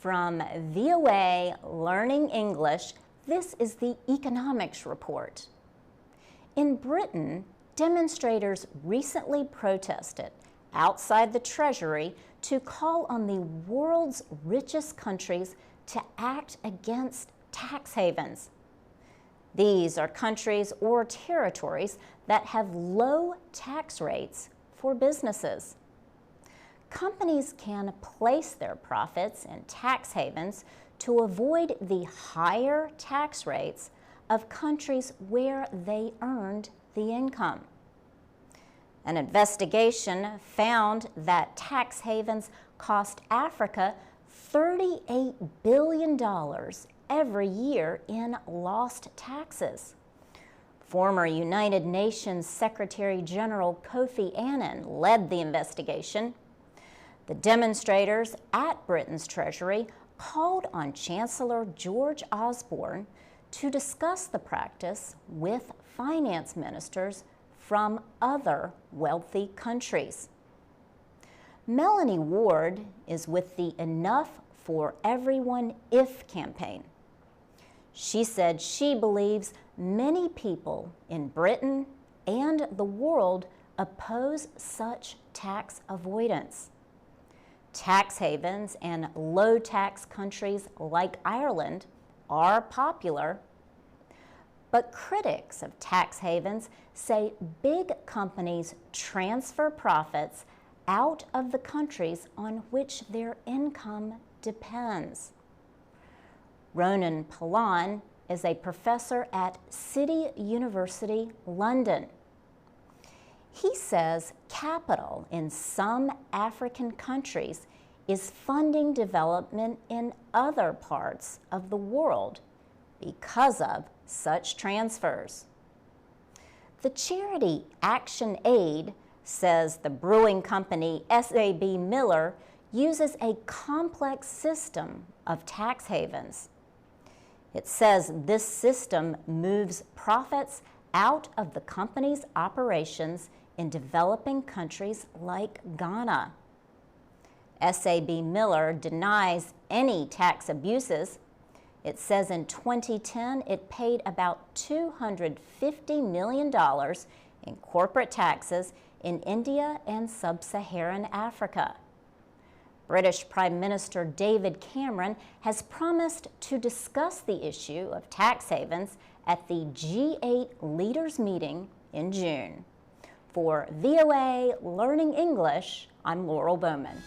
From VOA Learning English, this is the Economics Report. In Britain, demonstrators recently protested outside the Treasury to call on the world's richest countries to act against tax havens. These are countries or territories that have low tax rates for businesses. Companies can place their profits in tax havens to avoid the higher tax rates of countries where they earned the income. An investigation found that tax havens cost Africa $38 billion every year in lost taxes. Former United Nations Secretary General Kofi Annan led the investigation. The demonstrators at Britain's Treasury called on Chancellor George Osborne to discuss the practice with finance ministers from other wealthy countries. Melanie Ward is with the Enough for Everyone If campaign. She said she believes many people in Britain and the world oppose such tax avoidance. Tax havens and low-tax countries like Ireland are popular, but critics of tax havens say big companies transfer profits out of the countries on which their income depends. Ronan Pilon is a professor at City University, London. He says capital in some African countries is funding development in other parts of the world because of such transfers. The charity Action Aid says the brewing company SAB Miller uses a complex system of tax havens. It says this system moves profits out of the company's operations in developing countries like Ghana. SAB Miller denies any tax abuses. It says in 2010 it paid about $250 million in corporate taxes in India and sub-Saharan Africa. British Prime Minister David Cameron has promised to discuss the issue of tax havens at the G8 leaders meeting in June. For VOA Learning English, I'm Laurel Bowman.